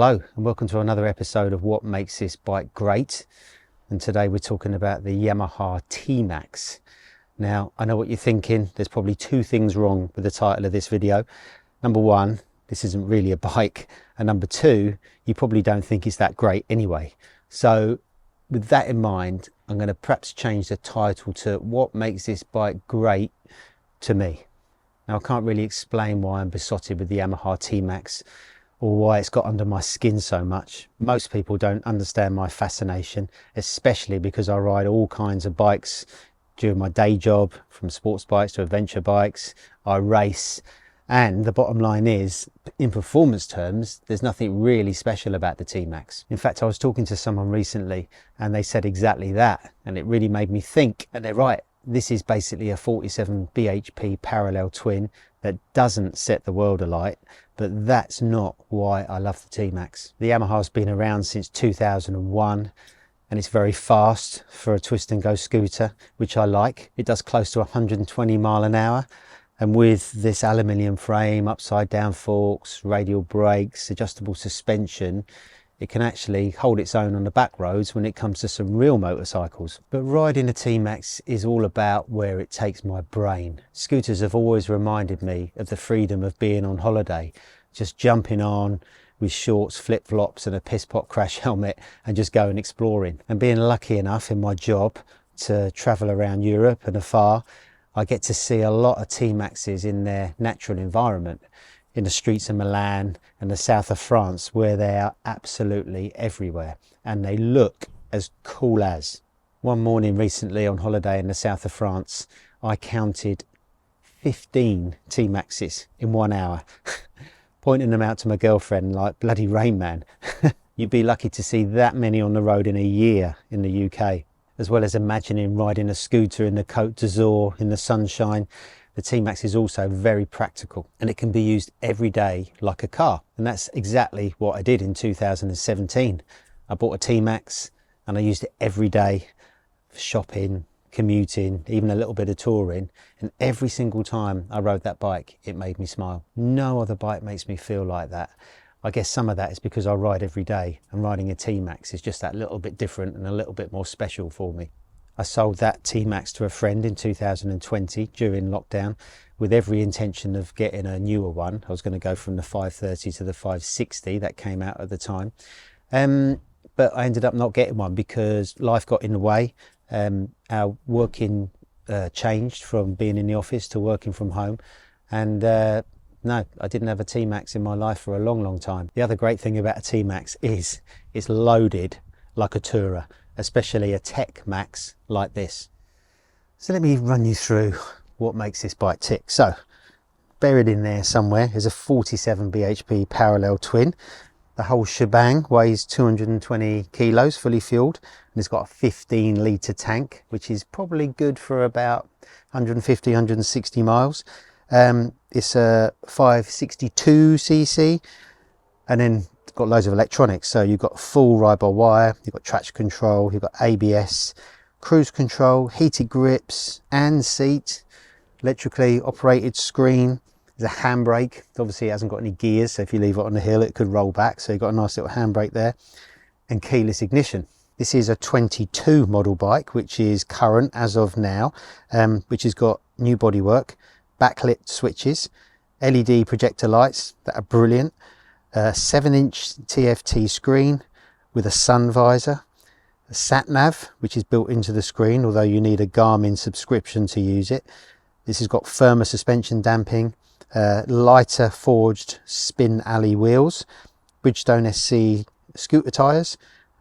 Hello and welcome to another episode of What Makes This Bike Great. And today we're talking about the Yamaha TMAX. Now, I know what you're thinking. There's probably two things wrong with the title of this video. Number one, this isn't really a bike. And number two, you probably don't think it's that great anyway. So with that in mind, I'm going to perhaps change the title to What Makes This Bike Great to Me. Now, I can't really explain why I'm besotted with the Yamaha TMAX or why it's got under my skin so much. Most people don't understand my fascination, especially because I ride all kinds of bikes during my day job, from sports bikes to adventure bikes. I race, and the bottom line is, in performance terms, there's nothing really special about the TMAX. In fact, I was talking to someone recently and they said exactly that, and it really made me think, and they're right. This is basically a 47 bhp parallel twin that doesn't set the world alight, but that's not why I love the TMAX. The Yamaha's been around since 2001 and it's very fast for a twist and go scooter, which I like. It does close to 120 mile an hour, and with this aluminium frame, upside down forks, radial brakes, adjustable suspension, it can actually hold its own on the back roads when it comes to some real motorcycles. But riding a TMAX is all about where it takes my brain. Scooters have always reminded me of the freedom of being on holiday, just jumping on with shorts, flip-flops and a piss-pot crash helmet and just going exploring. And being lucky enough in my job to travel around Europe and afar, I get to see a lot of TMAXs in their natural environment, in the streets of Milan and the south of France, where they are absolutely everywhere and they look as cool as. One morning recently on holiday in the south of France, I counted 15 TMAXs in 1 hour, pointing them out to my girlfriend like bloody Rain Man. You'd be lucky to see that many on the road in a year in the UK. As well as imagining riding a scooter in the Côte d'Azur in the sunshine, the TMAX is also very practical and it can be used every day like a car. And that's exactly what I did in 2017. I bought a TMAX and I used it every day for shopping, commuting, even a little bit of touring. And every single time I rode that bike, it made me smile. No other bike makes me feel like that. I guess some of that is because I ride every day, and riding a TMAX is just that little bit different and a little bit more special for me. I sold that TMAX to a friend in 2020 during lockdown with every intention of getting a newer one. I was going to go from the 530 to the 560 that came out at the time. But I ended up not getting one because life got in the way. Our working changed from being in the office to working from home. And no, I didn't have a TMAX in my life for a long time. The other great thing about a TMAX is it's loaded like a tourer, especially a Tech Max like this. So let me run you through what makes this bike tick. So buried in there somewhere is a 47 bhp parallel twin. The whole shebang weighs 220 kilos fully fueled, and it's got a 15 litre tank, which is probably good for about 150, 160 miles. It's a 562cc, and then it's got loads of electronics. So you've got full ride-by-wire, you've got traction control, you've got ABS, cruise control, heated grips and seat, electrically operated screen. There's a handbrake. Obviously it hasn't got any gears, so if you leave it on the hill it could roll back, so you've got a nice little handbrake there, and keyless ignition. This is a 22 model bike, which is current as of now, which has got new bodywork, backlit switches, LED projector lights that are brilliant, a 7-inch TFT screen with a sun visor, a sat nav which is built into the screen, although you need a Garmin subscription to use it. This has got firmer suspension damping, lighter forged spin alley wheels, Bridgestone SC scooter tyres,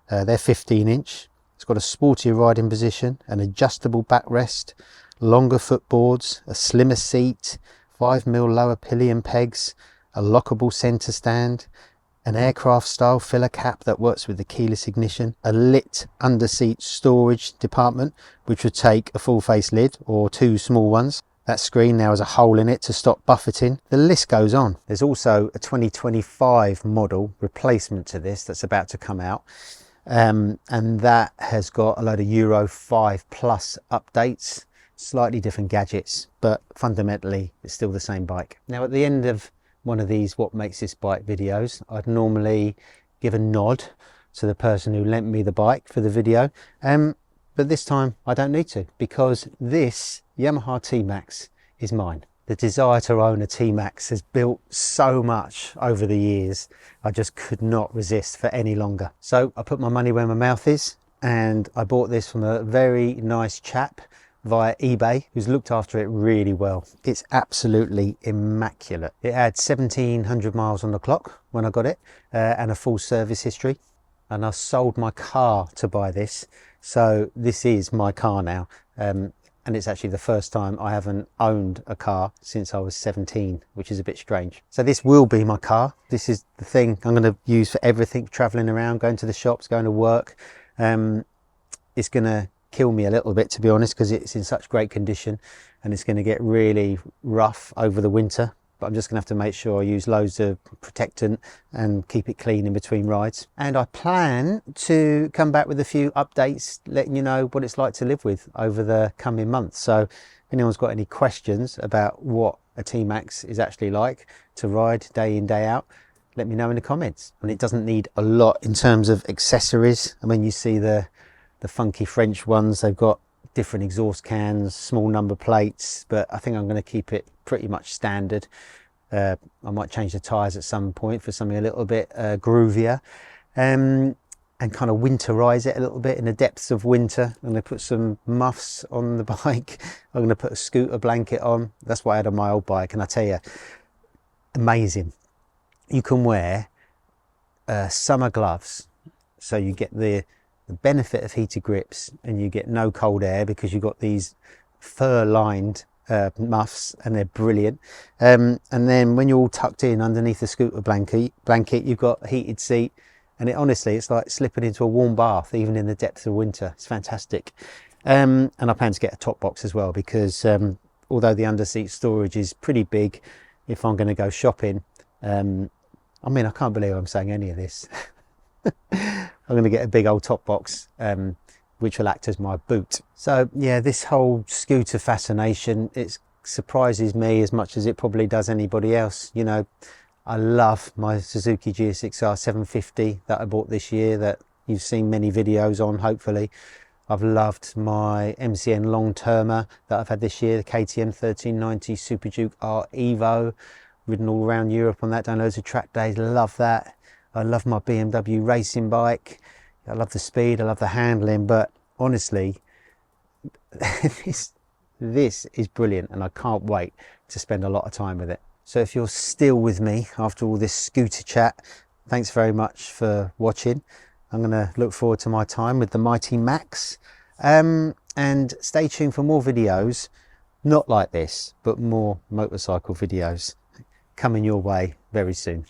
they're 15-inch. It's got a sportier riding position, an adjustable backrest, longer footboards, a slimmer seat, 5mm lower pillion pegs, a lockable centre stand, an aircraft style filler cap that works with the keyless ignition, a lit under-seat storage department which would take a full face lid or two small ones. That screen now has a hole in it to stop buffeting. The list goes on. There's also a 2025 model replacement to this that's about to come out. And that has got a load of Euro 5 Plus updates, slightly different gadgets, but fundamentally it's still the same bike. Now at the end of one of these What Makes This Bike videos, I'd normally give a nod to the person who lent me the bike for the video, but this time I don't need to, because this Yamaha TMAX is mine. The desire to own a TMAX has built so much over the years, I just could not resist for any longer. So I put my money where my mouth is, and I bought this from a very nice chap via eBay who's looked after it really well. It's absolutely immaculate. It had 1700 miles on the clock when I got it, and a full service history. And I sold my car to buy this, so this is my car now, and it's actually the first time I haven't owned a car since I was 17, which is a bit strange. So this will be my car. This is the thing I'm going to use for everything, traveling around, going to the shops, going to work. It's going to kill me a little bit, to be honest, because it's in such great condition, and it's going to get really rough over the winter. But I'm just going to have to make sure I use loads of protectant and keep it clean in between rides. And I plan to come back with a few updates, letting you know what it's like to live with over the coming months. So if anyone's got any questions about what a TMAX is actually like to ride day in, day out, let me know in the comments. And it doesn't need a lot in terms of accessories. I mean, you see the funky French ones, they've got different exhaust cans, small number plates, but I think I'm going to keep it pretty much standard. I might change the tyres at some point for something a little bit groovier, and kind of winterize it a little bit in the depths of winter. I'm going to put some muffs on the bike. I'm going to put a scooter blanket on. That's what I had on my old bike, and I tell you, amazing. You can wear summer gloves, so you get the benefit of heated grips, and you get no cold air because you've got these fur lined muffs, and they're brilliant. And then when you're all tucked in underneath the scooter blanket, you've got a heated seat, and honestly it's like slipping into a warm bath even in the depths of winter. It's fantastic. And I plan to get a top box as well, because although the underseat storage is pretty big, if I'm going to go shopping, I mean, I can't believe I'm saying any of this. I'm going to get a big old top box, which will act as my boot. So yeah, this whole scooter fascination, it surprises me as much as it probably does anybody else. You know, I love my Suzuki GSX-R 750 that I bought this year, that you've seen many videos on, hopefully. I've loved my MCN long-termer that I've had this year, the KTM 1390 Super Duke R Evo. Ridden all around Europe on that, done loads of track days, love that. I love my BMW racing bike. I love the speed, I love the handling, but honestly, this is brilliant, and I can't wait to spend a lot of time with it. So if you're still with me after all this scooter chat, thanks very much for watching. I'm going to look forward to my time with the Mighty Max, and stay tuned for more videos, not like this, but more motorcycle videos coming your way very soon.